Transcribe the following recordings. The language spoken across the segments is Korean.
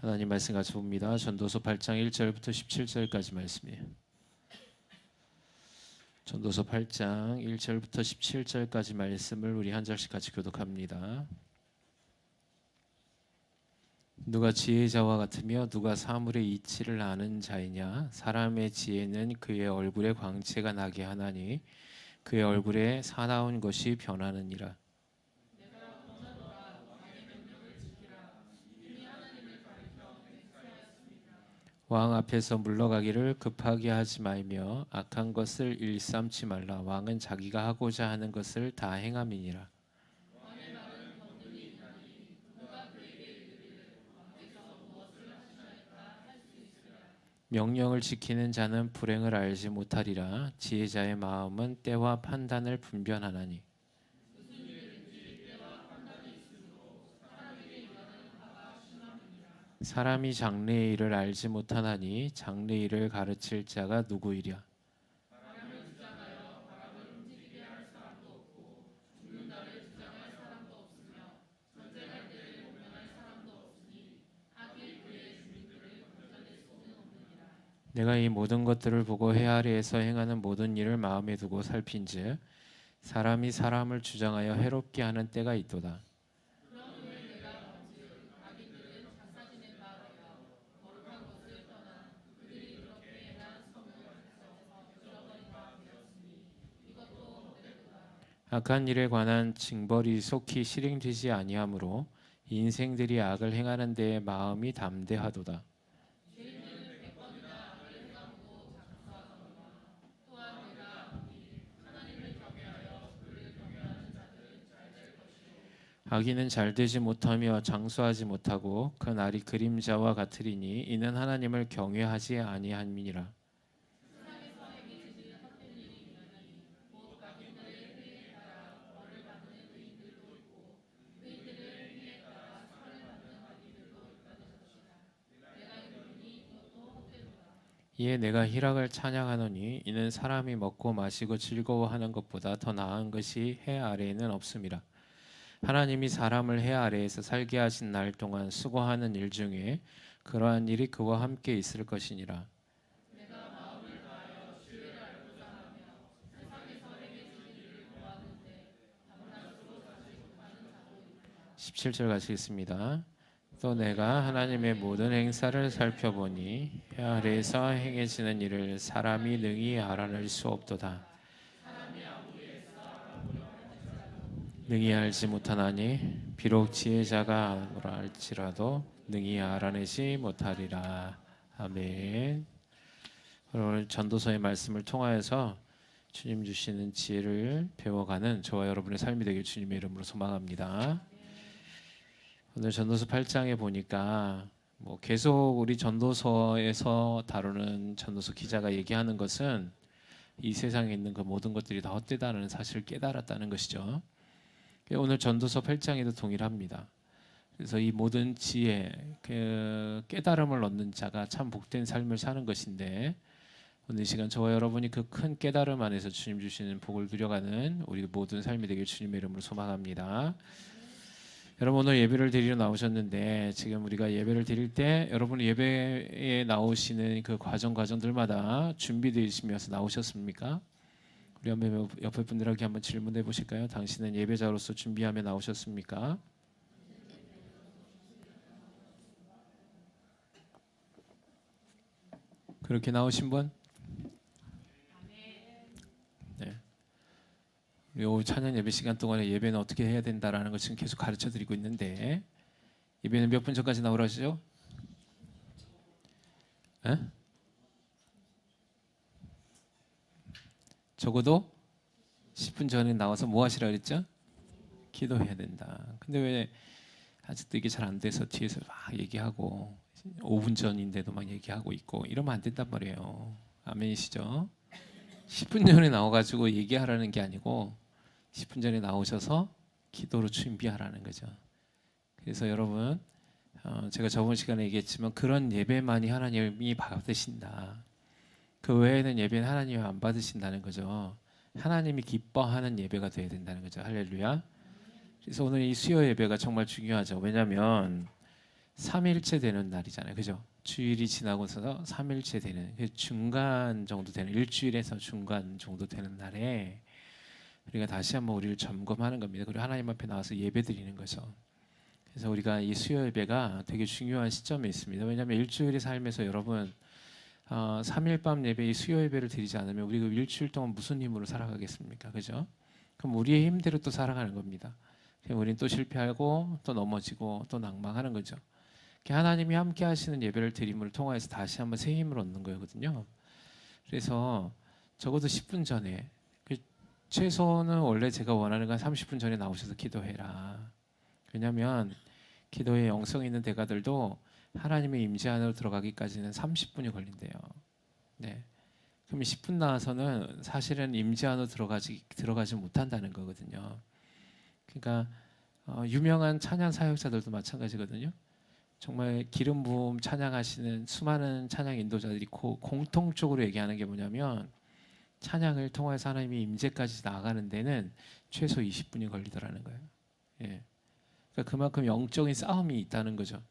하나님 말씀 같이 봅니다. 전도서 8장 1절부터 17절까지 말씀이에요. 전도서 8장 1절부터 17절까지 말씀을 우리 한 절씩 같이 교독합니다. 누가 지혜자와 같으며 누가 사물의 이치를 아는 자이냐? 사람의 지혜는 그의 얼굴에 광채가 나게 하나니 그의 얼굴에 사나운 것이 변하느니라. 왕 앞에서 물러가기를 급하게 하지 말며 악한 것을 일삼지 말라. 왕은 자기가 하고자 하는 것을 다 행함이니라. 명령을 지키는 자는 불행을 알지 못하리라. 지혜자의 마음은 때와 판단을 분별하나니. 사람이 장래의 일을 알지 못하나니 장래의 일을 가르칠 자가 누구이랴. 내가 이 모든 것들을 보고 해 아래에서 행하는 모든 일을 마음에 두고 살핀즉 사람이 사람을 주장하여 해롭게 하는 때가 있도다. 악한 일에 관한 징벌이 속히 실행되지 아니하므로 인생들이 악을 행하는 데에 마음이 담대하도다. 악인은 잘되지 못하며 장수하지 못하고 그 날이 그림자와 같으리니 이는 하나님을 경외하지 아니함이니라. 이에 내가 희락을 찬양하노니 이는 사람이 먹고 마시고 즐거워하는 것보다 더 나은 것이 해 아래에는 없음이라. 하나님이 사람을 해 아래에서 살게 하신 날 동안 수고하는 일 중에 그러한 일이 그와 함께 있을 것이니라. 17절 가시겠습니다. 또 내가 하나님의 모든 행사를 살펴보니 해 아래에서 행해지는 일을 사람이 능히 알아낼 수 없도다. 능히 알지 못하나니 비록 지혜자가 알고라 할지라도 능히 알아내지 못하리라. 아멘. 오늘 전도서의 말씀을 통하여서 주님 주시는 지혜를 배워가는 저와 여러분의 삶이 되길 주님의 이름으로 소망합니다. 오늘 전도서 8장에 보니까 계속 우리 전도서에서 다루는 전도서 기자가 얘기하는 것은 이 세상에 있는 그 모든 것들이 다 헛되다는 사실을 깨달았다는 것이죠. 오늘 전도서 8장에도 동일합니다. 그래서 이 모든 지혜, 그 깨달음을 얻는 자가 참 복된 삶을 사는 것인데 오늘 이 시간 저와 여러분이 그 큰 깨달음 안에서 주님 주시는 복을 누려가는 우리 모든 삶이 되길 주님의 이름으로 소망합니다. 여러분 오늘 예배를 드리러 나오셨는데 지금 우리가 예배를 드릴 때 여러분 예배에 나오시는 그 과정들마다 준비되시면서 나오셨습니까? 우리 옆에 분들에게 한번 질문해 보실까요? 당신은 예배자로서 준비하며 나오셨습니까? 그렇게 나오신 분? 네. 요 찬양 예배 시간 동안에 예배는 어떻게 해야 된다라는 걸 지금 계속 가르쳐 드리고 있는데 예배는 몇 분 전까지 나오라시죠? 에? 적어도 10분 전에 나와서 뭐 하시라 그랬죠? 기도해야 된다. 근데 왜 아직도 이게 잘 안 돼서 뒤에서 막 얘기하고 5분 전인데도 막 얘기하고 있고 이러면 안 된단 말이에요. 아멘이시죠? 10분 전에 나와가지고 얘기하라는 게 아니고 10분 전에 나오셔서 기도로 준비하라는 거죠. 그래서 여러분 제가 저번 시간에 얘기했지만 그런 예배만이 하나님이 받으신다. 그 외에는 예배는 하나님이 안 받으신다는 거죠. 하나님이 기뻐하는 예배가 돼야 된다는 거죠. 할렐루야. 그래서 오늘 이 수요 예배가 정말 중요하죠. 왜냐하면 3일째 되는 날이잖아요. 그죠? 주일이 지나고서 3일째 되는 그 중간 정도 되는 일주일에서 중간 정도 되는 날에 우리가 다시 한번 우리를 점검하는 겁니다. 그리고 하나님 앞에 나와서 예배드리는 거죠. 그래서 우리가 이 수요 예배가 되게 중요한 시점에 있습니다. 왜냐하면 일주일의 삶에서 여러분 3일 밤 예배 이 수요 예배를 드리지 않으면 우리가 일주일 동안 무슨 힘으로 살아가겠습니까? 그죠? 그럼 우리의 힘대로 또 살아가는 겁니다. 그럼 우리는 또 실패하고 또 넘어지고 또 낭망하는 거죠. 하나님이 함께 하시는 예배를 드림을 통해서 다시 한번 새 힘을 얻는 거거든요. 그래서 적어도 10분 전에 최소는 원래 제가 원하는 건 30분 전에 나오셔서 기도해라. 왜냐하면 기도의 영성 있는 대가들도 하나님의 임재 안으로 들어가기까지는 30분이 걸린대요. 네. 그럼 10분 나와서는 사실은 임재 안으로 들어가지 못한다는 거거든요. 그러니까 유명한 찬양 사역자들도 마찬가지거든요. 정말 기름 부음 찬양하시는 수많은 찬양 인도자들이 공통적으로 얘기하는 게 뭐냐면 찬양을 통해서 하나님의 임재까지 나아가는 데는 최소 20분이 걸리더라는 거예요. 예. 그러니까 그만큼 영적인 싸움이 있다는 거죠.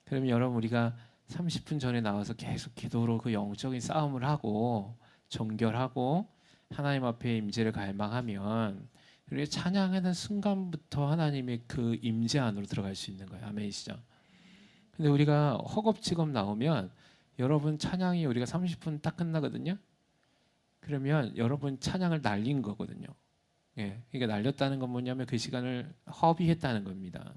그러면 여러분 우리가 30분 전에 나와서 계속 기도로 그 영적인 싸움을 하고 정결하고 하나님 앞에 임재를 갈망하면 우리가 찬양하는 순간부터 하나님의 그 임재 안으로 들어갈 수 있는 거예요. 아멘이시죠? 근데 우리가 허겁지겁 나오면 여러분 찬양이 우리가 30분 딱 끝나거든요. 그러면 여러분 찬양을 날린 거거든요. 예, 그러니까 날렸다는 건 뭐냐면 그 시간을 허비했다는 겁니다.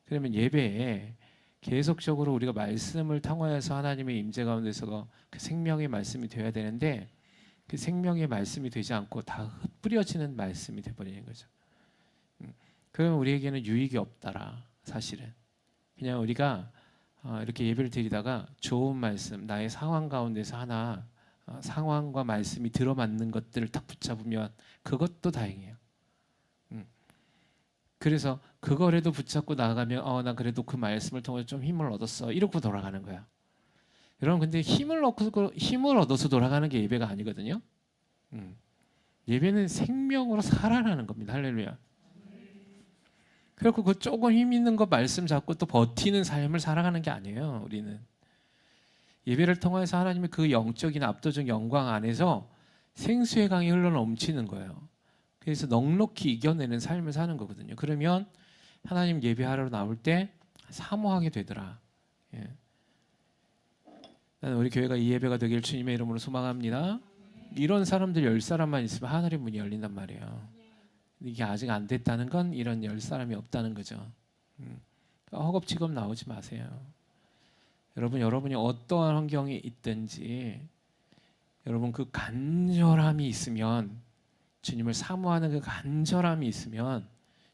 그러면 예배에 계속적으로 우리가 말씀을 통하여서 하나님의 임재 가운데서 그 생명의 말씀이 되어야 되는데 그 생명의 말씀이 되지 않고 다 흩뿌려지는 말씀이 되어버리는 거죠. 그러면 우리에게는 유익이 없더라. 사실은 그냥 우리가 이렇게 예배를 드리다가 좋은 말씀 나의 상황 가운데서 하나 상황과 말씀이 들어맞는 것들을 딱 붙잡으면 그것도 다행이에요. 그래서 그거라도 붙잡고 나아가면 난 그래도 그 말씀을 통해서 좀 힘을 얻었어 이러고 돌아가는 거야. 여러분 근데 힘을 얻어서 돌아가는 게 예배가 아니거든요. 예배는 생명으로 살아나는 겁니다. 할렐루야. 그래서 그 조금 힘 있는 거 말씀 잡고 또 버티는 삶을 살아가는 게 아니에요. 우리는 예배를 통해서 하나님의 그 영적인 압도적 영광 안에서 생수의 강이 흘러 넘치는 거예요. 그래서 넉넉히 이겨내는 삶을 사는 거거든요. 그러면 하나님 예배하러 나올 때 사모하게 되더라. 예. 나는 우리 교회가 이 예배가 되길 주님의 이름으로 소망합니다. 이런 사람들 10사람만 있으면 하늘의 문이 열린단 말이에요. 이게 아직 안 됐다는 건 이런 10사람이 없다는 거죠. 허겁지겁 나오지 마세요. 여러분이 어떠한 환경에 있든지 여러분 그 간절함이 있으면 주님을 사모하는 그 간절함이 있으면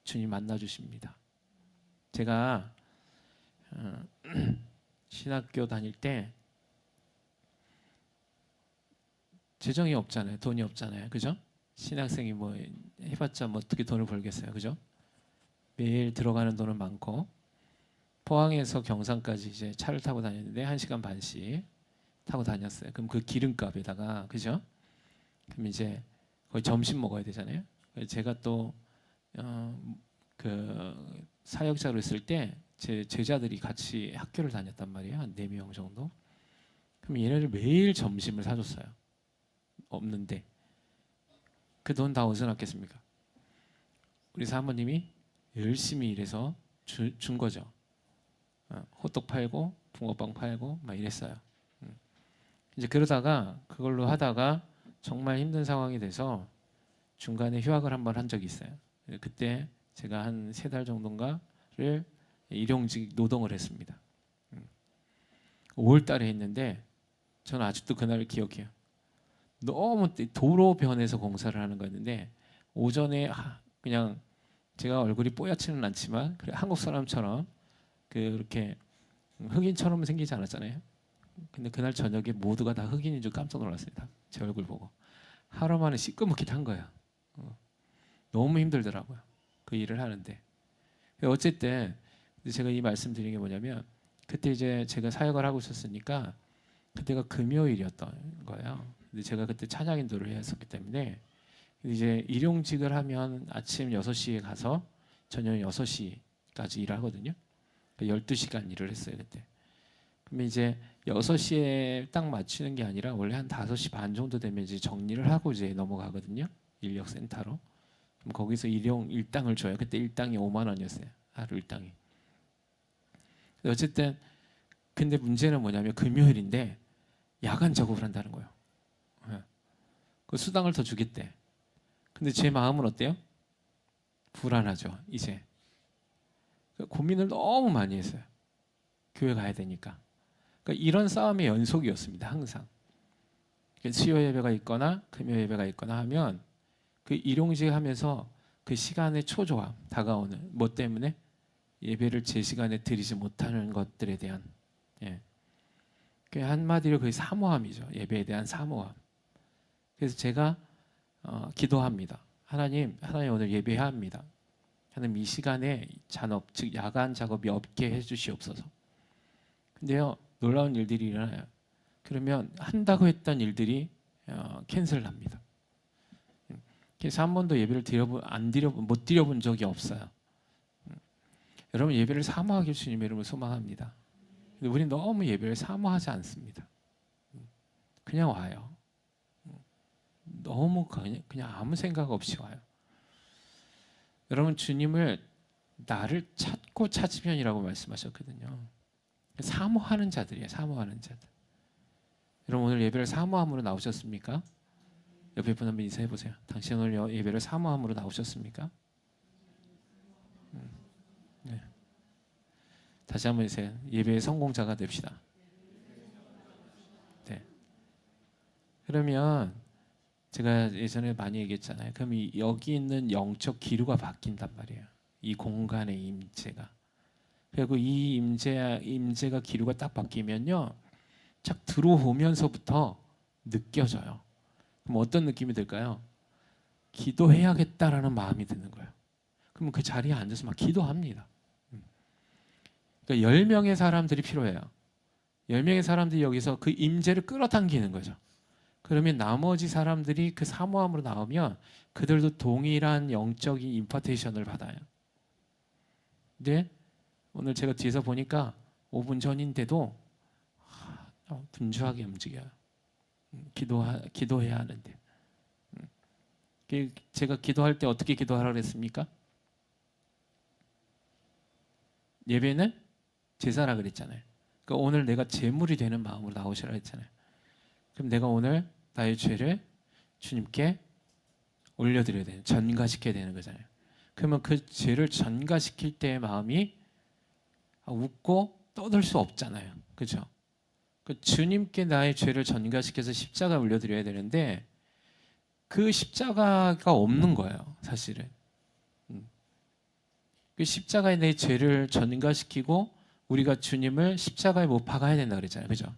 주님 만나 주십니다. 제가 신학교 다닐 때 재정이 없잖아요. 돈이 없잖아요. 그죠? 신학생이 뭐 해봤자 뭐 어떻게 돈을 벌겠어요. 그죠? 매일 들어가는 돈은 많고 포항에서 경산까지 이제 차를 타고 다녔는데 1시간 반씩 타고 다녔어요. 그럼 그 기름값에다가 그죠? 그럼 이제 거의 점심 먹어야 되잖아요. 제가 또 그 사역자로 있을 때 제 제자들이 같이 학교를 다녔단 말이에요. 한 4명 정도. 그럼 얘네들 매일 점심을 사줬어요. 없는데 그 돈 다 어디서 났겠습니까? 우리 사모님이 열심히 일해서 준 거죠. 호떡 팔고 붕어빵 팔고 막 이랬어요. 이제 그러다가 그걸로 하다가 정말 힘든 상황이 돼서 중간에 휴학을 한번 한 적이 있어요. 그때 제가 한 3달 정도인가를 일용직 노동을 했습니다. 5월 달에 했는데 저는 아직도 그날을 기억해요. 너무 도로변에서 공사를 하는 거였는데 오전에 그냥 제가 얼굴이 뽀얗지는 않지만 그래 한국 사람처럼 그렇게 흑인처럼 생기지 않았잖아요. 근데 그날 저녁에 모두가 다 흑인인 줄 깜짝 놀랐습니다. 제 얼굴 보고 하루 만에 시꺼멓게 탄 거예요. 너무 힘들더라고요. 그 일을 하는데 어쨌든 제가 이 말씀드린 게 뭐냐면 그때 이제 제가 사역을 하고 있었으니까 그때가 금요일이었던 거예요. 근데 제가 그때 찬양 인도를 했었기 때문에 이제 일용직을 하면 아침 6시에 가서 저녁 6시까지 일을 하거든요. 그러니까 12시간 일을 했어요 그때. 그러면 이제 6시에 딱 맞추는 게 아니라 원래 한 5시 반 정도 되면 이제 정리를 하고 이제 넘어가거든요. 인력센터로. 그럼 거기서 일당을 줘요. 그때 일당이 5만 원이었어요. 하루 일당이. 어쨌든 근데 문제는 뭐냐면 금요일인데 야간 작업을 한다는 거예요. 그 수당을 더 주겠대. 근데 제 마음은 어때요? 불안하죠. 이제 고민을 너무 많이 했어요. 교회 가야 되니까. 그러니까 이런 싸움의 연속이었습니다. 항상. 수요 예배가 있거나 금요 예배가 있거나 하면 그 일용직 하면서 그 시간의 초조함 다가오는 뭐 때문에 예배를 제 시간에 드리지 못하는 것들에 대한 그 한마디로 거의 사모함이죠. 예배에 대한 사모함. 그래서 제가 기도합니다. 하나님 오늘 예배해야 합니다. 하나님 이 시간에 잔업 즉 야간 작업이 없게 해주시옵소서. 근데요 놀라운 일들이 일어나요. 그러면 한다고 했던 일들이 캔슬합니다. 그래서 한 번도 예배를 못 드려본 적이 없어요. 여러분 예배를 사모하길 주님의 이름으로 소망합니다. 근데 우리는 너무 예배를 사모하지 않습니다. 그냥 와요. 너무 그냥 아무 생각 없이 와요. 여러분 주님을 나를 찾고 찾으면이라고 말씀하셨거든요. 사모하는 자들이에요. 사모하는 자들. 여러분 오늘 예배를 사모함으로 나오셨습니까? 옆에 분 한번 인사해 보세요. 당신 오늘 예배를 사모함으로 나오셨습니까? 네. 다시 한번 해주세요. 예배의 성공자가 됩시다. 네. 그러면 제가 예전에 많이 얘기했잖아요. 그럼 여기 있는 영적 기류가 바뀐단 말이에요. 이 공간의 임재가. 그리고 이 임재가 기류가 딱 바뀌면요, 착 들어오면서부터 느껴져요. 그럼 어떤 느낌이 들까요? 기도해야겠다라는 마음이 드는 거예요. 그러면 그 자리에 앉아서 막 기도합니다. 그러니까 10명의 사람들이 필요해요. 10명의 사람들이 여기서 그 임재를 끌어당기는 거죠. 그러면 나머지 사람들이 그 사모함으로 나오면 그들도 동일한 영적인 임파테이션을 받아요. 근데 오늘 제가 뒤에서 보니까 5분 전인데도 분주하게 움직여요. 기도해야 하는데. 제가 기도할 때 어떻게 기도하라고 했습니까? 예배는 제사라 그랬잖아요. 그러니까 오늘 내가 제물이 되는 마음으로 나오시라 했잖아요. 그럼 내가 오늘 나의 죄를 주님께 올려드려야 되는, 전가시켜야 되는 거잖아요. 그러면 그 죄를 전가시킬 때의 마음이 웃고 떠들 수 없잖아요. 그렇죠? 그 주님께 나의 죄를 전가시켜서 십자가에 올려드려야 되는데 그 십자가가 없는 거예요. 사실은. 그 십자가에 내 죄를 전가시키고 우리가 주님을 십자가에 못 박아야 된다 그랬잖아요. 그죠?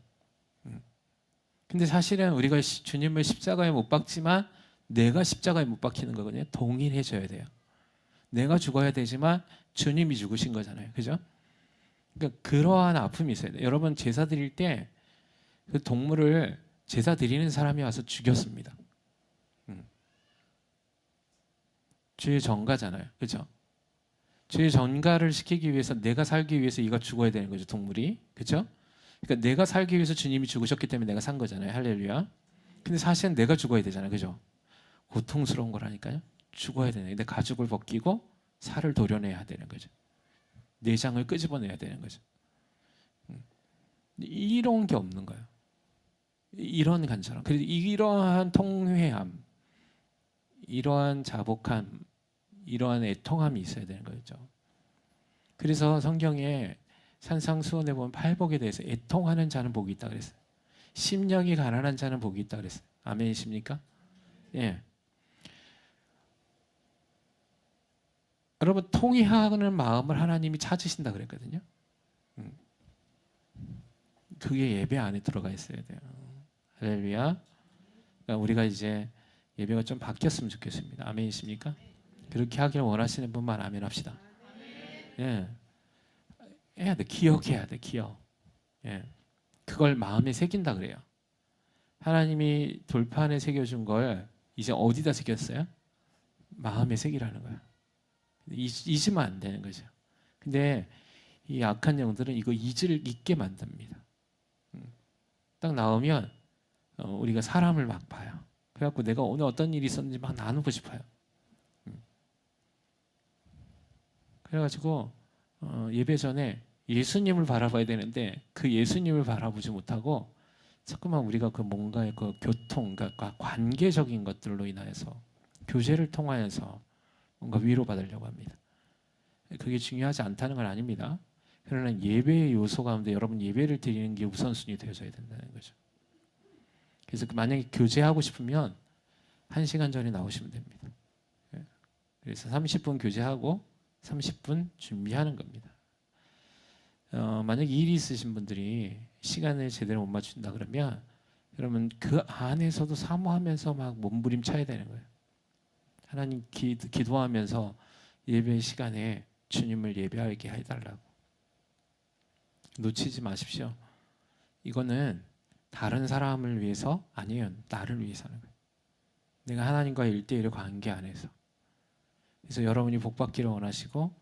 근데 사실은 우리가 주님을 십자가에 못 박지만 내가 십자가에 못 박히는 거거든요. 동일해져야 돼요. 내가 죽어야 되지만 주님이 죽으신 거잖아요. 그죠? 그러니까 그러한 아픔이 있어야 돼요. 여러분 제사 드릴 때 그 동물을 제사 드리는 사람이 와서 죽였습니다. 주의 전가잖아요. 그죠? 주의 전가를 시키기 위해서 내가 살기 위해서 이가 죽어야 되는 거죠. 동물이. 그죠? 그러니까 내가 살기 위해서 주님이 죽으셨기 때문에 내가 산 거잖아요. 할렐루야. 근데 사실은 내가 죽어야 되잖아요. 그죠? 고통스러운 거라니까요. 죽어야 되는. 내 가죽을 벗기고 살을 도려내야 되는 거죠. 내장을 끄집어내야 되는 거죠. 이런 게 없는 거예요. 이런 간절함. 그래서 이러한 통회함, 이러한 자복함, 이러한 애통함이 있어야 되는 거죠. 그래서 성경에 산상수훈에 보면 팔복에 대해서 애통하는 자는 복이 있다 그랬어요. 심령이 가난한 자는 복이 있다 그랬어요. 아멘이십니까? 예. 여러분 통회하는 마음을 하나님이 찾으신다 그랬거든요. 그게 예배 안에 들어가 있어야 돼요. 할렐루야. 그러니까 우리가 이제 예배가 좀 바뀌었으면 좋겠습니다. 아멘이십니까? 그렇게 하기를 원하시는 분만 아멘 합시다. 예. 해야 돼. 기억해야 돼. 기억. 예. 그걸 마음에 새긴다 그래요. 하나님이 돌판에 새겨준 걸 이제 어디다 새겼어요? 마음에 새기라는 거예요. 잊으면 안 되는 거죠. 근데 이 악한 영들은 이거 잊게 만듭니다. 딱 나오면 우리가 사람을 막 봐요. 그래갖고 내가 오늘 어떤 일이 있었는지 막 나누고 싶어요. 그래가지고 예배 전에 예수님을 바라봐야 되는데 그 예수님을 바라보지 못하고 자꾸만 우리가 그 뭔가의 그 교통, 그러니까 관계적인 것들로 인하여서 교제를 통하여서 뭔가 위로받으려고 합니다. 그게 중요하지 않다는 건 아닙니다. 그러나 예배의 요소 가운데 여러분 예배를 드리는 게 우선순위 되어져야 된다는 거죠. 그래서 만약에 교제하고 싶으면 1시간 전에 나오시면 됩니다. 그래서 30분 교제하고 30분 준비하는 겁니다. 만약에 일이 있으신 분들이 시간을 제대로 못 맞춘다 그러면 그 안에서도 사모하면서 막 몸부림쳐야 되는 거예요. 하나님 기도하면서 예배 시간에 주님을 예배하게 해달라고. 놓치지 마십시오. 이거는 다른 사람을 위해서 아니에요. 나를 위해서 하는 거예요. 내가 하나님과의 1대1의 관계 안에서. 그래서 여러분이 복받기를 원하시고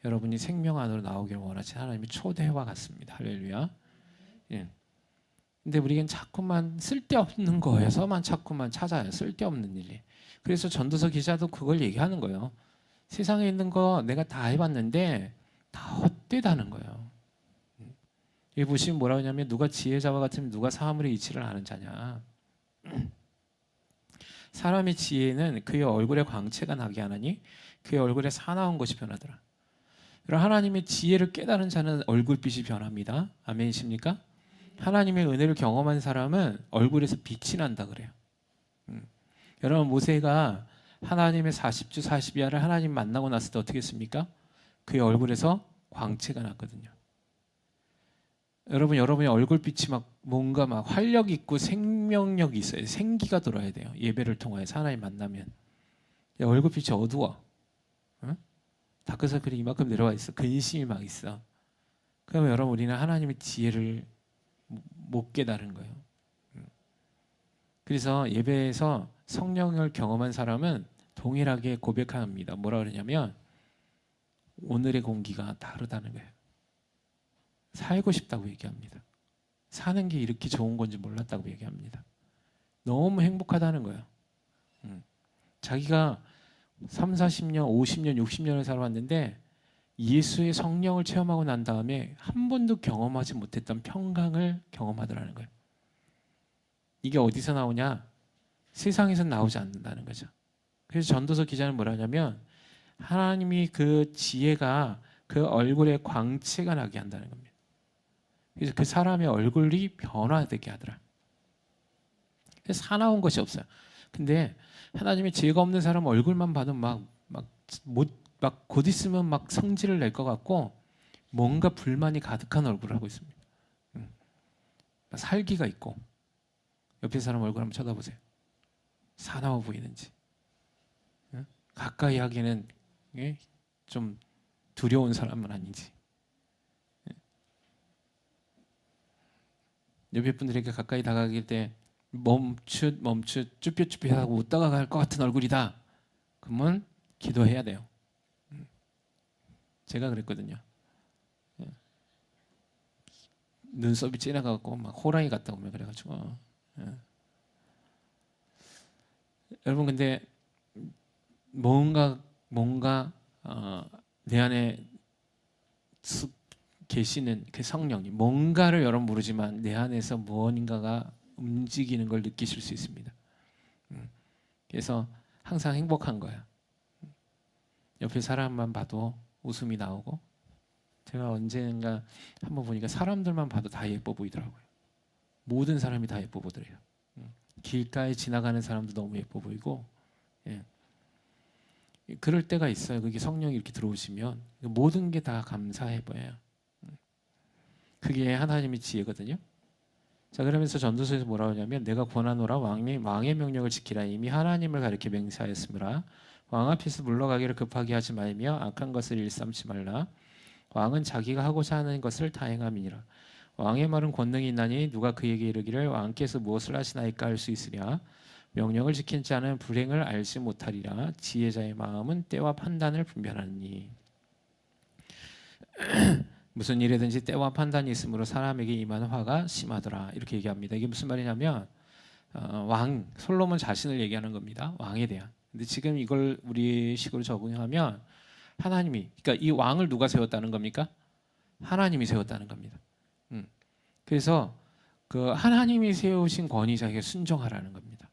여러분이 생명 안으로 나오기를 원하시는 하나님의 초대와 같습니다. 할렐루야. 예. 근데 우리는 자꾸만 쓸데없는 거에서만 자꾸만 찾아요. 쓸데없는 일이. 그래서 전도서 기자도 그걸 얘기하는 거예요. 세상에 있는 거 내가 다 해봤는데 다 헛되다는 거예요. 여기 보시면 뭐라고 하냐면 누가 지혜자와 같으면 누가 사물의 이치를 아는 자냐. 사람의 지혜는 그의 얼굴에 광채가 나게 하나니 그의 얼굴에 사나운 것이 변하더라. 하나님의 지혜를 깨달은 자는 얼굴빛이 변합니다. 아멘이십니까? 하나님의 은혜를 경험한 사람은 얼굴에서 빛이 난다 그래요. 여러분 모세가 하나님의 40주 40야를 하나님 만나고 났을 때 어떻게 했습니까? 그의 얼굴에서 광채가 났거든요. 여러분의 얼굴빛이 막 뭔가 막 활력 있고 생명력이 있어요. 생기가 돌아야 돼요. 예배를 통해서 하나님 만나면. 얼굴빛이 어두워. 응? 다크서클이 이만큼 내려와 있어. 근심이 막 있어. 그러면 여러분 우리는 하나님의 지혜를 못 깨달은 거예요. 그래서 예배에서 성령을 경험한 사람은 동일하게 고백합니다. 뭐라 그러냐면 오늘의 공기가 다르다는 거예요. 살고 싶다고 얘기합니다. 사는 게 이렇게 좋은 건지 몰랐다고 얘기합니다. 너무 행복하다는 거예요. 자기가 3, 40년, 50년, 60년을 살아왔는데 예수의 성령을 체험하고 난 다음에 한 번도 경험하지 못했던 평강을 경험하더라는 거예요. 이게 어디서 나오냐? 세상에서 나오지 않는다는 거죠. 그래서 전도서 기자는 뭐라 하냐면 하나님이 그 지혜가 그 얼굴에 광채가 나게 한다는 겁니다. 그래서 그 사람의 얼굴이 변화되게 하더라. 그래서 사나운 것이 없어요. 근데 하나님의 지혜가 없는 사람 얼굴만 봐도 막 곧 있으면 막 성질을 낼 것 같고 뭔가 불만이 가득한 얼굴을 하고 있습니다. 살기가 있고 옆에 사람 얼굴 한번 쳐다보세요. 사나워 보이는지. 가까이 하기에는 좀 두려운 사람은 아닌지. 옆에 분들에게 가까이 다가갈 때 멈칫 쭈뼛쭈뼛하고 웃다가 갈 것 같은 얼굴이다. 그러면 기도해야 돼요. 제가 그랬거든요. 눈썹이 진해가지고 막 호랑이 같다 보면 그래가지고. 여러분 근데 뭔가 내 안에 계시는 그 성령이 뭔가를 여러분 모르지만 내 안에서 무언가가 움직이는 걸 느끼실 수 있습니다. 그래서 항상 행복한 거야. 옆에 사람만 봐도 웃음이 나오고 제가 언젠가 한번 보니까 사람들만 봐도 다 예뻐 보이더라고요. 모든 사람이 다 예뻐 보더래요. 길가에 지나가는 사람도 너무 예뻐 보이고 그럴 때가 있어요. 그게 성령이 이렇게 들어오시면 모든 게 다 감사해 보여요. 그게 하나님의 지혜거든요. 자 그러면서 전도서에서 뭐라고 하냐면 내가 권하노라 왕의 명령을 지키라 이미 하나님을 가리켜 맹세하였으므라 왕 앞에서 물러가기를 급하게 하지 말며 악한 것을 일삼지 말라 왕은 자기가 하고자 하는 것을 다 행함이니라 왕의 말은 권능이 있나니 누가 그에게 이르기를 왕께서 무엇을 하시나이까 할 수 있으랴 명령을 지킨 자는 불행을 알지 못하리라 지혜자의 마음은 때와 판단을 분별하니 무슨 일이든지 때와 판단이 있으므로 사람에게 임하는 화가 심하더라. 이렇게 얘기합니다. 이게 무슨 말이냐면 왕 솔로몬 자신을 얘기하는 겁니다. 왕에 대한. 근데 지금 이걸 우리 식으로 적용하면 하나님이, 그러니까 이 왕을 누가 세웠다는 겁니까? 하나님이 세웠다는 겁니다. 그래서 그 하나님이 세우신 권위자에게 순종하라는 겁니다.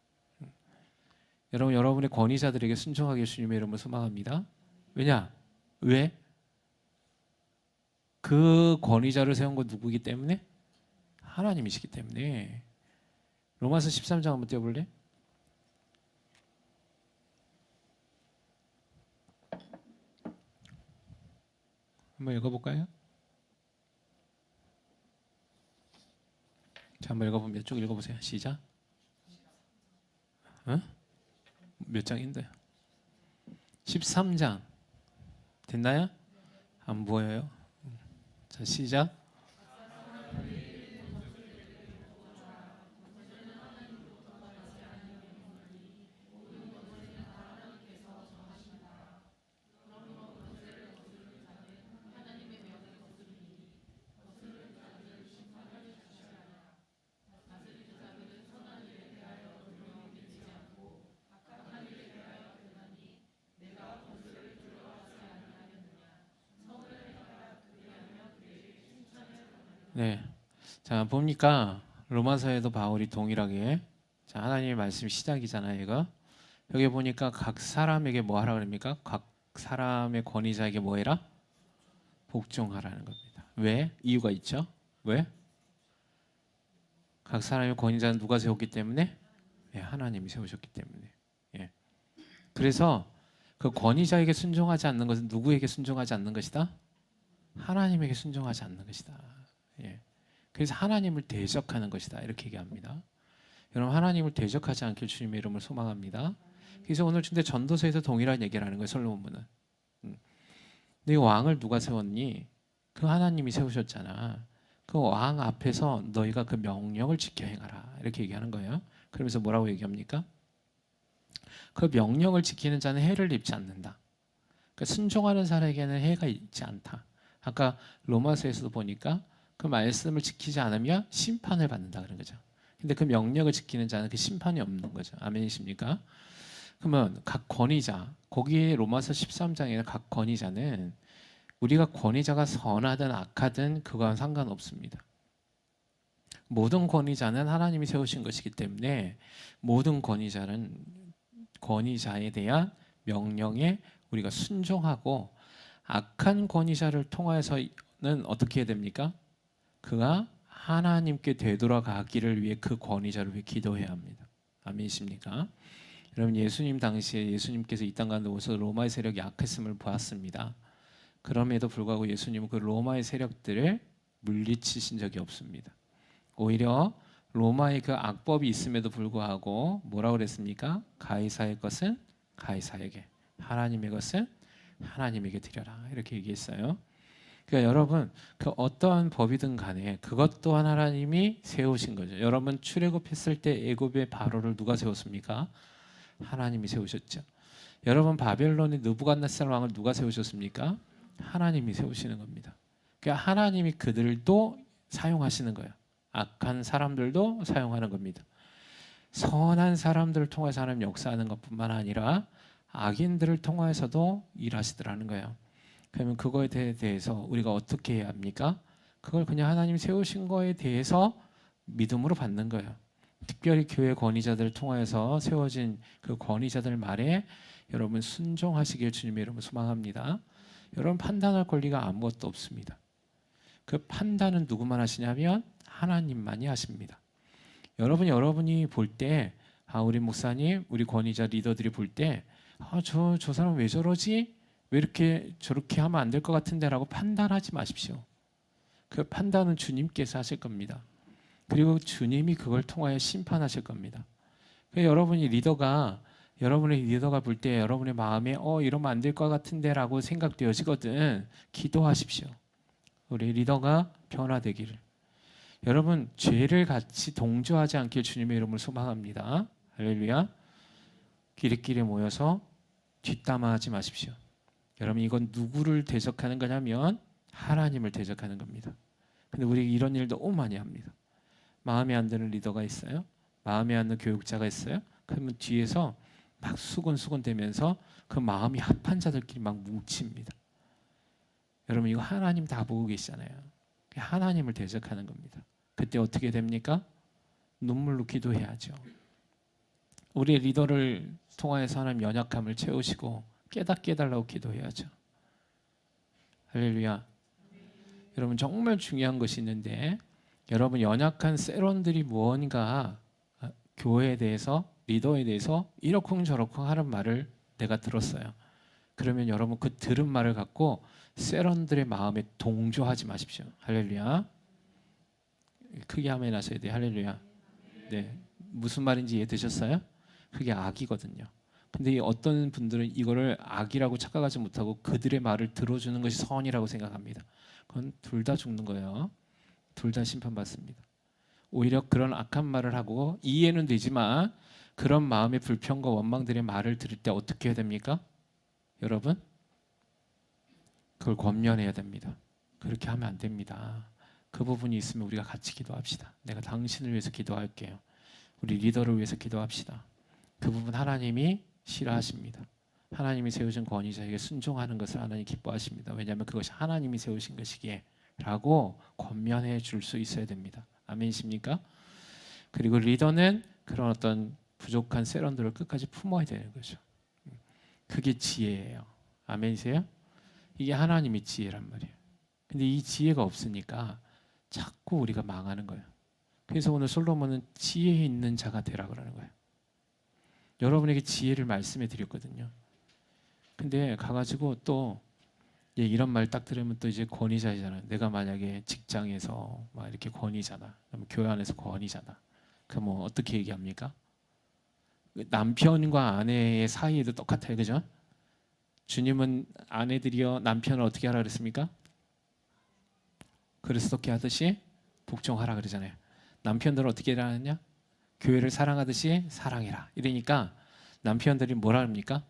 여러분, 여러분의 권위자들에게 순종하게 주님의 이름으로 소망합니다. 왜냐? 왜? 그 권위자를 세운 건 누구이기 때문에? 하나님이시기 때문에. 로마서 13장 한번 띄워볼래? 한번 읽어볼까요? 자, 한번 읽어보면 쭉 읽어보세요. 시작. 몇 장인데? 13장 됐나요? 안 보여요? 자, 시작. 네. 자, 보니까 로마서에도 바울이 동일하게, 자, 하나님의 말씀 시작이잖아요, 이거. 여기 보니까 각 사람에게 뭐 하라 그럽니까? 각 사람의 권위자에게 뭐 해라? 복종하라는 겁니다. 왜? 이유가 있죠. 왜? 각 사람의 권위자는 누가 세웠기 때문에? 예, 하나님이 세우셨기 때문에. 예. 그래서 그 권위자에게 순종하지 않는 것은 누구에게 순종하지 않는 것이다? 하나님에게 순종하지 않는 것이다. 예. 그래서 하나님을 대적하는 것이다. 이렇게 얘기합니다. 여러분, 하나님을 대적하지 않길 주님의 이름을 소망합니다. 그래서 오늘 근데 전도서에서 동일한 얘기를 하는 거예요. 솔로몬은. 네 왕을 누가 세웠니? 그 하나님이 세우셨잖아. 그 왕 앞에서 너희가 그 명령을 지켜 행하라. 이렇게 얘기하는 거예요. 그러면서 뭐라고 얘기합니까? 그 명령을 지키는 자는 해를 입지 않는다. 그러니까 순종하는 사람에게는 해가 있지 않다. 아까 로마서에서도 보니까 그 말씀을 지키지 않으면 심판을 받는다 그런 거죠. 근데 그 명령을 지키는 자는 그 심판이 없는 거죠. 아멘이십니까? 그러면 각 권위자, 거기에 로마서 13장에는 각 권위자는 우리가 권위자가 선하든 악하든 그건 상관없습니다. 모든 권위자는 하나님이 세우신 것이기 때문에 모든 권위자는 권위자에 대한 명령에 우리가 순종하고, 악한 권위자를 통하여서는 어떻게 해야 됩니까? 그가 하나님께 되돌아가기를 위해 그 권위자를 위해 기도해야 합니다. 아멘이십니까? 여러분, 예수님 당시에 예수님께서 이 땅 가운데 오셔서 로마의 세력이 약했음을 보았습니다. 그럼에도 불구하고 예수님은 그 로마의 세력들을 물리치신 적이 없습니다. 오히려 로마의 그 악법이 있음에도 불구하고 뭐라고 그랬습니까? 가이사의 것은 가이사에게, 하나님의 것은 하나님에게 드려라. 이렇게 얘기했어요. 그러니까 여러분, 그 어떠한 법이든 간에 그것 또한 하나님이 세우신 거죠. 여러분, 출애굽했을 때 애굽의 바로를 누가 세웠습니까? 하나님이 세우셨죠. 여러분, 바벨론의 느부갓네살 왕을 누가 세우셨습니까? 하나님이 세우시는 겁니다. 그러니까 하나님이 그들도 사용하시는 거예요. 악한 사람들도 사용하는 겁니다. 선한 사람들을 통해서 하나님 역사하는 것뿐만 아니라 악인들을 통해서도 일하시더라는 거예요. 그러면 그거에 대해서 우리가 어떻게 해야 합니까? 그걸 그냥 하나님 세우신 거에 대해서 믿음으로 받는 거예요. 특별히 교회 권위자들을 통해서 세워진 그 권위자들 말에 여러분 순종하시길 주님의 이름으로 소망합니다. 여러분, 판단할 권리가 아무것도 없습니다. 그 판단은 누구만 하시냐면 하나님만이 하십니다. 여러분이 볼 때, 우리 목사님, 우리 권위자 리더들이 볼 때, 저 사람 왜 저러지? 왜 이렇게 저렇게 하면 안 될 것 같은데라고 판단하지 마십시오. 그 판단은 주님께서 하실 겁니다. 그리고 주님이 그걸 통하여 심판하실 겁니다. 여러분의 리더가 볼 때 여러분의 마음에 이러면 안 될 것 같은데라고 생각되어지거든. 기도하십시오. 우리 리더가 변화되기를. 여러분, 죄를 같이 동조하지 않길 주님의 이름으로 소망합니다. 할렐루야. 끼리끼리 모여서 뒷담화하지 마십시오. 여러분, 이건 누구를 대적하는 거냐면 하나님을 대적하는 겁니다. 근데 우리 이런 일 너무 많이 합니다. 마음에 안 드는 리더가 있어요. 마음에 안 드는 교육자가 있어요. 그러면 뒤에서 막 수군수군대면서 그 마음이 합한 자들끼리 막 뭉칩니다. 여러분 이거 하나님 다 보고 계시잖아요. 하나님을 대적하는 겁니다. 그때 어떻게 됩니까? 눈물로 기도해야죠. 우리의 리더를 통하여서 하나님 연약함을 채우시고 깨닫게 해달라고 기도해야죠. 할렐루야. 여러분 정말 중요한 것이 있는데, 여러분 연약한 세론들이 무언가 교회에 대해서, 리더에 대해서 이러쿵저러쿵 하는 말을 내가 들었어요. 그러면 여러분 그 들은 말을 갖고 세론들의 마음에 동조하지 마십시오. 할렐루야. 크게 아멘 하셔야 돼요. 할렐루야. 네, 무슨 말인지 이해되셨어요? 그게 악이거든요. 근데 어떤 분들은 이거를 악이라고 착각하지 못하고 그들의 말을 들어주는 것이 선이라고 생각합니다. 그건 둘 다 죽는 거예요. 둘 다 심판받습니다. 오히려 그런 악한 말을 하고 이해는 되지만 그런 마음의 불평과 원망들의 말을 들을 때 어떻게 해야 됩니까? 여러분 그걸 권면해야 됩니다. 그렇게 하면 안 됩니다. 그 부분이 있으면 우리가 같이 기도합시다. 내가 당신을 위해서 기도할게요. 우리 리더를 위해서 기도합시다. 그 부분 하나님이 싫어하십니다. 하나님이 세우신 권위자에게 순종하는 것을 하나님 기뻐하십니다. 왜냐하면 그것이 하나님이 세우신 것이기에 라고 권면해 줄 수 있어야 됩니다. 아멘이십니까? 그리고 리더는 그런 어떤 부족한 세런들을 끝까지 품어야 되는 거죠. 그게 지혜예요. 아멘이세요? 이게 하나님의 지혜란 말이에요. 근데 이 지혜가 없으니까 자꾸 우리가 망하는 거예요. 그래서 오늘 솔로몬은 지혜 있는 자가 되라 그러는 거예요. 여러분에게 지혜를 말씀해 드렸거든요. 근데 가가지고 또 이런 말 딱 들으면 또 이제 권위자이잖아요. 내가 만약에 직장에서 막 이렇게 권위자다, 교회 안에서 권위자다, 그럼 뭐 어떻게 얘기합니까? 남편과 아내의 사이에도 똑같아요, 그죠? 주님은 아내들이여 남편을 어떻게 하라 그랬습니까? 그리스도께 하듯이 복종하라 그러잖아요. 남편들은 어떻게 하느냐? 교회를 사랑하듯이 사랑해라. 이러니까 남편들이 뭐라 합니까?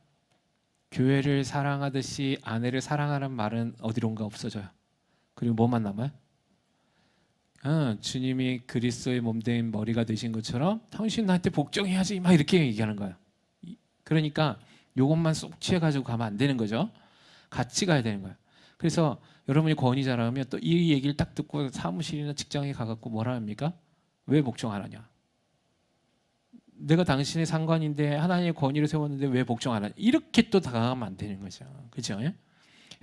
교회를 사랑하듯이 아내를 사랑하는 말은 어디론가 없어져요. 그리고 뭐만 남아요? 주님이 그리스도의 몸된 머리가 되신 것처럼 당신 나한테 복종해야지 막 이렇게 얘기하는 거예요. 그러니까 이것만 쏙 취해가지고 가면 안 되는 거죠. 같이 가야 되는 거예요. 그래서 여러분이 권위자라면 또 이 얘기를 딱 듣고 사무실이나 직장에 가갖고 뭐라 합니까? 왜 복종 안 하냐? 내가 당신의 상관인데 하나님의 권위를 세웠는데 왜 복종 안 하냐? 이렇게 또 다가가면 안 되는 거죠. 그렇죠?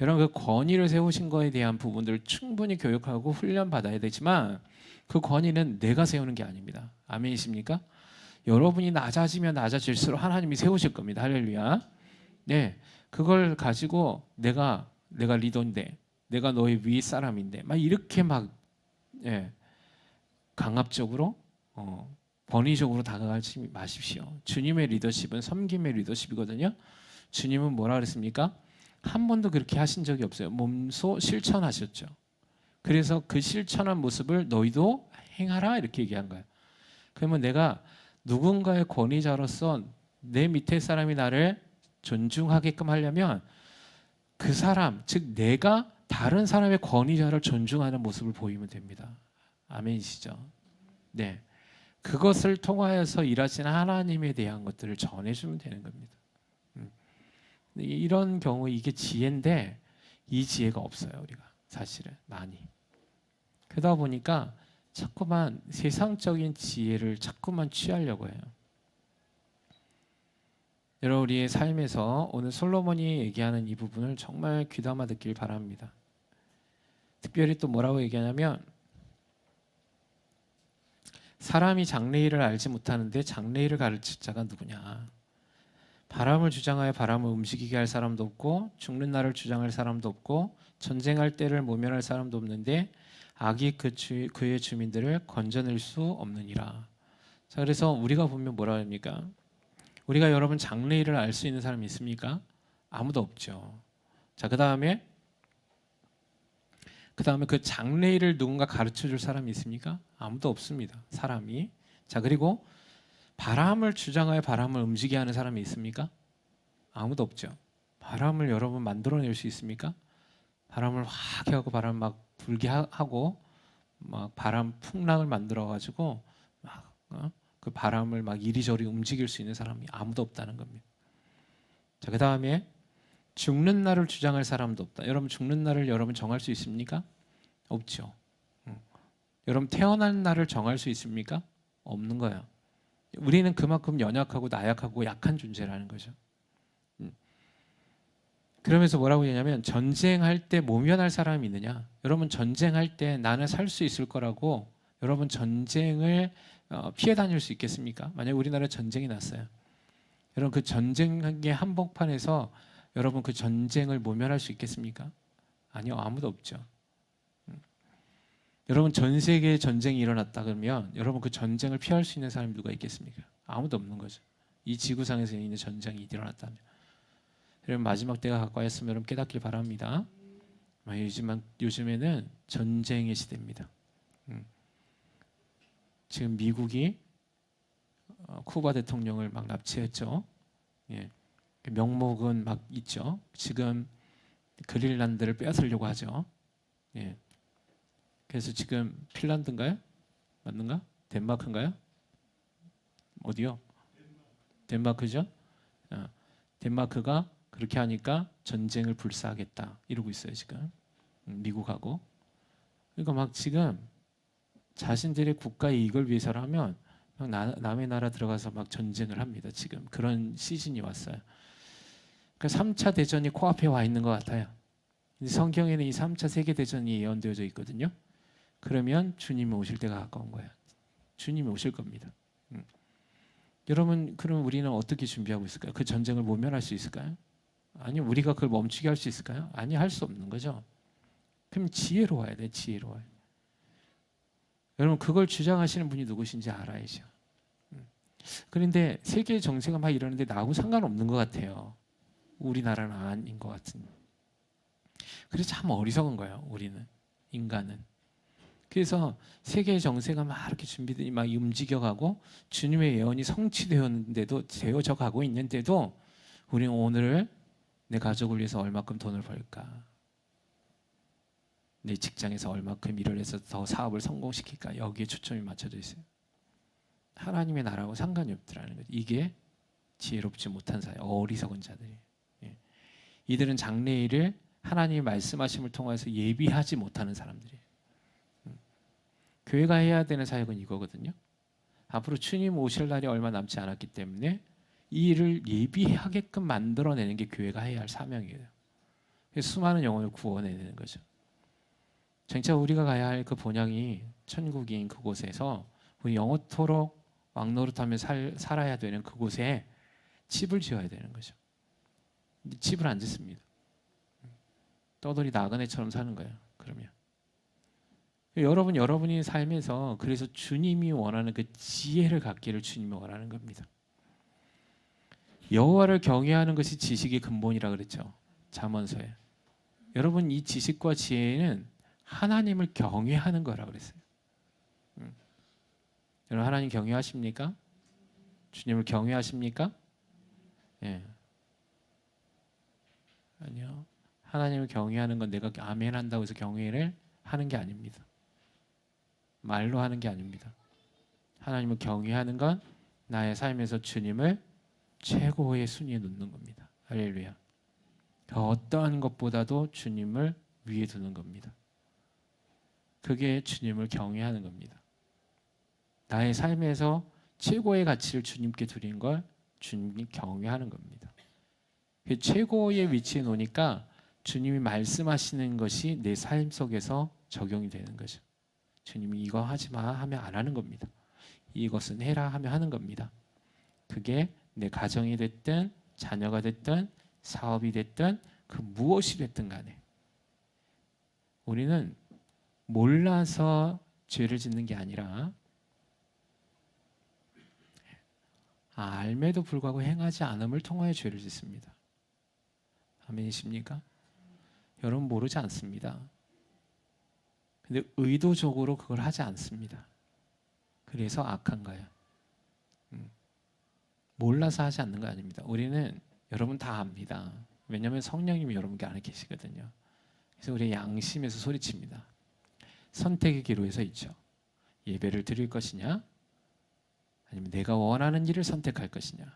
여러분 그 권위를 세우신 거에 대한 부분들을 충분히 교육하고 훈련받아야 되지만 그 권위는 내가 세우는 게 아닙니다. 아멘이십니까? 여러분이 낮아지면 낮아질수록 하나님이 세우실 겁니다. 할렐루야. 네, 그걸 가지고 내가 리더인데, 내가 너의 위 사람인데, 막 이렇게 막 강압적으로 권위적으로 다가가지 마십시오. 주님의 리더십은 섬김의 리더십이거든요. 주님은 뭐라 그랬습니까? 한 번도 그렇게 하신 적이 없어요. 몸소 실천하셨죠. 그래서 그 실천한 모습을 너희도 행하라 이렇게 얘기한 거예요. 그러면 내가 누군가의 권위자로서 내 밑에 사람이 나를 존중하게끔 하려면 그 사람, 즉 내가 다른 사람의 권위자를 존중하는 모습을 보이면 됩니다. 아멘이시죠? 네, 그것을 통하여서 일하시는 하나님에 대한 것들을 전해주면 되는 겁니다. 이런 경우 이게 지혜인데 이 지혜가 없어요. 우리가 사실은 많이. 그러다 보니까 자꾸만 세상적인 지혜를 자꾸만 취하려고 해요. 여러분 우리의 삶에서 오늘 솔로몬이 얘기하는 이 부분을 정말 귀담아 듣길 바랍니다. 특별히 또 뭐라고 얘기하냐면 사람이 장래일을 알지 못하는데 장래일을 가르칠 자가 누구냐. 바람을 주장하여 바람을 움직이게 할 사람도 없고 죽는 날을 주장할 사람도 없고 전쟁할 때를 모면할 사람도 없는데 악이 그의 주민들을 건져낼 수 없느니라. 자, 그래서 우리가 보면 뭐라 합니까? 우리가 여러분 장래일을 알 수 있는 사람이 있습니까? 아무도 없죠. 자, 그다음에 그 장래일을 누군가 가르쳐 줄 사람이 있습니까? 아무도 없습니다. 사람이. 자, 그리고 바람을 주장하여 바람을 움직이게 하는 사람이 있습니까? 아무도 없죠. 바람을 여러분 만들어낼 수 있습니까? 바람을 확 하고 바람 막 불게 하고 막 바람 풍랑을 만들어 가지고 막 그 바람을 막 이리저리 움직일 수 있는 사람이 아무도 없다는 겁니다. 자, 그다음에 죽는 날을 주장할 사람도 없다. 여러분 죽는 날을 여러분 정할 수 있습니까? 없죠. 여러분 태어난 날을 정할 수 있습니까? 없는 거야. 우리는 그만큼 연약하고 나약하고 약한 존재라는 거죠. 그러면서 뭐라고 했냐면 전쟁할 때 모면할 사람이 있느냐? 여러분 전쟁할 때 나는 살 수 있을 거라고 여러분 전쟁을 피해 다닐 수 있겠습니까? 만약 우리나라에 전쟁이 났어요. 여러분 그 전쟁의 한복판에서 여러분 그 전쟁을 모면할 수 있겠습니까? 아니요, 아무도 없죠. 여러분 전 세계에 전쟁이 일어났다 그러면 여러분 그 전쟁을 피할 수 있는 사람이 누가 있겠습니까? 아무도 없는 거죠. 이 지구상에서 있는 전쟁이 일어났다면. 여러분 마지막 때가 가까이 했으면 여러분 깨닫길 바랍니다. 요즘에는 전쟁의 시대입니다. 지금 미국이 쿠바 대통령을 막 납치했죠. 예. 명목은 막 있죠. 지금 그린란드를 빼앗으려고 하죠. 예. 그래서 지금 핀란드인가요? 맞는가? 덴마크인가요? 어디요? 덴마크죠. 덴마크가 그렇게 하니까 전쟁을 불사하겠다 이러고 있어요 지금 미국하고. 그러니까 막 지금 자신들의 국가의 이익을 위해서라면 남의 나라 들어가서 막 전쟁을 합니다. 지금 그런 시즌이 왔어요. 그러니까 3차 대전이 코앞에 와 있는 것 같아요. 성경에는 이 3차 세계대전이 예언되어져 있거든요. 그러면 주님이 오실 때가 가까운 거예요. 주님이 오실 겁니다. 여러분 그럼 우리는 어떻게 준비하고 있을까요? 그 전쟁을 모면할 수 있을까요? 아니 우리가 그걸 멈추게 할 수 있을까요? 아니 할 수 없는 거죠. 그럼 지혜로워야 돼. 지혜로워요. 여러분 그걸 주장하시는 분이 누구신지 알아야죠. 그런데 세계 정세가 막 이러는데 나하고 상관없는 것 같아요. 우리나라는 아닌 것 같은. 그래서 참 어리석은 거예요. 우리는 인간은. 그래서 세계의 정세가 막 이렇게 준비되니 막 움직여가고 주님의 예언이 성취되었는데도 되어져 가고 있는데도 우리는 오늘 내 가족을 위해서 얼마큼 돈을 벌까? 내 직장에서 얼마큼 일을 해서 더 사업을 성공시킬까? 여기에 초점이 맞춰져 있어요. 하나님의 나라하고 상관이 없더라는 거죠. 이게 지혜롭지 못한 사회, 어리석은 자들이에요. 예. 이들은 장래일을 하나님의 말씀하심을 통해서 예비하지 못하는 사람들이에요. 교회가 해야 되는 사역은 이거거든요. 앞으로 주님 오실 날이 얼마 남지 않았기 때문에 이 일을 예비하게끔 만들어내는 게 교회가 해야 할 사명이에요. 그래서 수많은 영혼을 구원해내는 거죠. 진짜 우리가 가야 할 그 본향이 천국인 그곳에서 우리 영원토록 왕노릇하며 살아야 되는 그곳에 집을 지어야 되는 거죠. 집을 안 짓습니다. 떠돌이 나그네처럼 사는 거예요. 그러면 여러분이 삶에서 그래서 주님이 원하는 그 지혜를 갖기를 주님이 원하는 겁니다. 여호와를 경외하는 것이 지식의 근본이라 그랬죠. 잠언서에. 여러분 이 지식과 지혜는 하나님을 경외하는 거라 그랬어요. 여러분 하나님 경외하십니까? 주님을 경외하십니까? 예. 아니요. 하나님을 경외하는 건 내가 아멘 한다고 해서 경외를 하는 게 아닙니다. 말로 하는 게 아닙니다. 하나님을 경외하는 건 나의 삶에서 주님을 최고의 순위에 놓는 겁니다. 할렐루야. 그 어떠한 것보다도 주님을 위에 두는 겁니다. 그게 주님을 경외하는 겁니다. 나의 삶에서 최고의 가치를 주님께 드린 걸 주님이 경외하는 겁니다. 그 최고의 위치에 놓으니까 주님이 말씀하시는 것이 내 삶 속에서 적용이 되는 거죠. 주님이 이거 하지 마 하면 안 하는 겁니다. 이것은 해라 하면 하는 겁니다. 그게 내 가정이 됐든 자녀가 됐든 사업이 됐든 그 무엇이 됐든 간에 우리는 몰라서 죄를 짓는 게 아니라 알매도 불구하고 행하지 않음을 통하여 죄를 짓습니다. 아멘이십니까? 여러분 모르지 않습니다. 근데 의도적으로 그걸 하지 않습니다. 그래서 악한 거예요. 몰라서 하지 않는 거 아닙니다. 우리는 여러분 다 압니다. 왜냐하면 성령님이 여러분께 안에 계시거든요. 그래서 우리 양심에서 소리칩니다. 선택의 기로에서 있죠. 예배를 드릴 것이냐, 아니면 내가 원하는 일을 선택할 것이냐.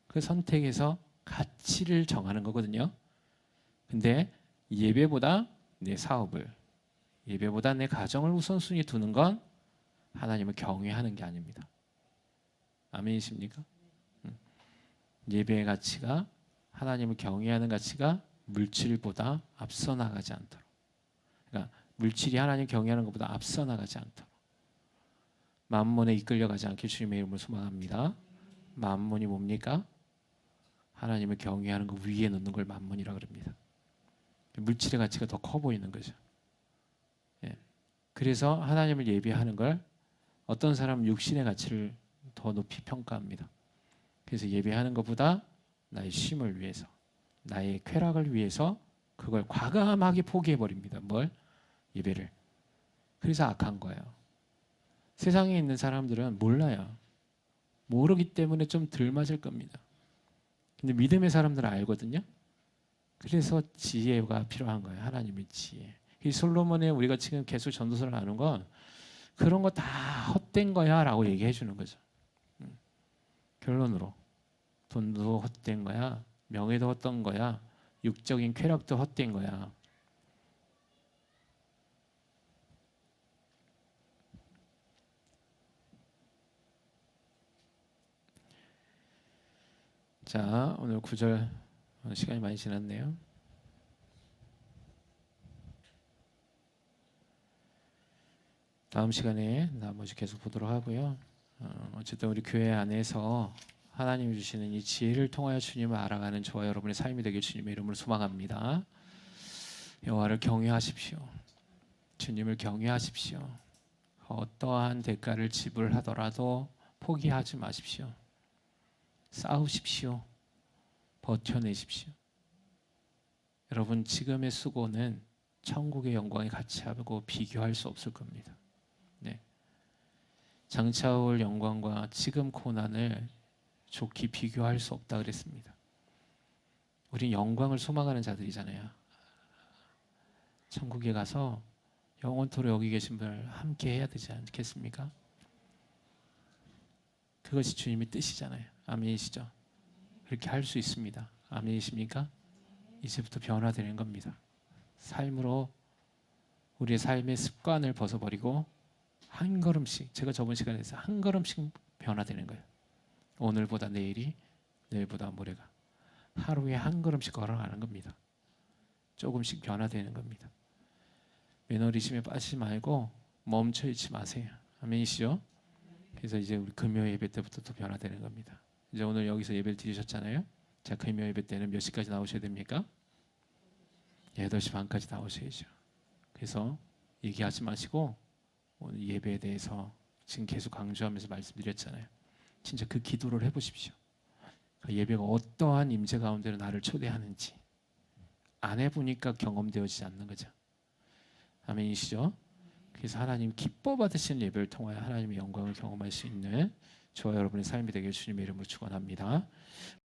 그 선택에서 가치를 정하는 거거든요. 근데 예배보다 내 사업을, 예배보다 내 가정을 우선순위 두는 건 하나님을 경외하는 게 아닙니다. 아멘이십니까? 예배의 가치가, 하나님을 경외하는 가치가 물질보다 앞서 나가지 않도록, 그러니까 물질이 하나님 경외하는 것보다 앞서 나가지 않도록 만몬에 이끌려가지 않게 주님의 이름을 소망합니다. 만몬이 뭡니까? 하나님을 경외하는 것 위에 놓는 걸 만몬이라고 그럽니다. 물질의 가치가 더 커 보이는 거죠. 예. 그래서 하나님을 예배하는 걸 어떤 사람은 육신의 가치를 더 높이 평가합니다. 그래서 예배하는 것보다 나의 쉼을 위해서, 나의 쾌락을 위해서 그걸 과감하게 포기해버립니다. 뭘? 예배를. 그래서 악한 거예요. 세상에 있는 사람들은 몰라요. 모르기 때문에 좀 덜 맞을 겁니다. 근데 믿음의 사람들은 알거든요. 그래서 지혜가 필요한 거예요. 하나님의 지혜. 이 솔로몬의 우리가 지금 계속 전도서를 나누는 건 그런 거 다 헛된 거야 라고 얘기해 주는 거죠. 결론으로 돈도 헛된 거야, 명예도 헛된 거야, 육적인 쾌락도 헛된 거야. 자, 오늘 9절 시간이 많이 지났네요. 다음 시간에 나머지 계속 보도록 하고요. 어쨌든 우리 교회 안에서 하나님이 주시는 이 지혜를 통하여 주님을 알아가는 저와 여러분의 삶이 되길 주님의 이름으로 소망합니다. 여호와를 경외하십시오. 주님을 경외하십시오. 어떠한 대가를 지불하더라도 포기하지 마십시오. 싸우십시오. 버텨내십시오. 여러분, 지금의 수고는 천국의 영광에 같이 하고 비교할 수 없을 겁니다. 네. 장차올 영광과 지금 고난을 좋게 비교할 수 없다 그랬습니다. 우린 영광을 소망하는 자들이잖아요. 천국에 가서 영원토록 여기 계신 분을 함께 해야 되지 않겠습니까? 그것이 주님의 뜻이잖아요. 아멘이시죠? 그렇게 할 수 있습니다. 아멘이십니까? 이제부터 변화되는 겁니다. 삶으로 우리의 삶의 습관을 벗어버리고 한 걸음씩, 제가 저번 시간에서 한 걸음씩 변화되는 거예요. 오늘보다 내일이, 내일보다 모레가. 하루에 한 걸음씩 걸어가는 겁니다. 조금씩 변화되는 겁니다. 매너리즘에 빠지지 말고 멈춰 있지 마세요. 아멘이시죠? 그래서 이제 우리 금요 예배 때부터 또 변화되는 겁니다. 이제 오늘 여기서 예배를 드리셨잖아요. 자, 금요 예배 때는 몇 시까지 나오셔야 됩니까? 8시 반까지 나오셔야죠. 그래서 얘기하지 마시고 오늘 예배에 대해서 지금 계속 강조하면서 말씀드렸잖아요. 진짜 그 기도를 해보십시오. 그 예배가 어떠한 임재 가운데로 나를 초대하는지 안 해보니까 경험되어지지 않는 거죠. 아멘이시죠? 그래서 하나님 기뻐 받으시는 예배를 통하여 하나님의 영광을 경험할 수 있는 저와 여러분의 삶이 되길 주님의 이름으로 축원합니다.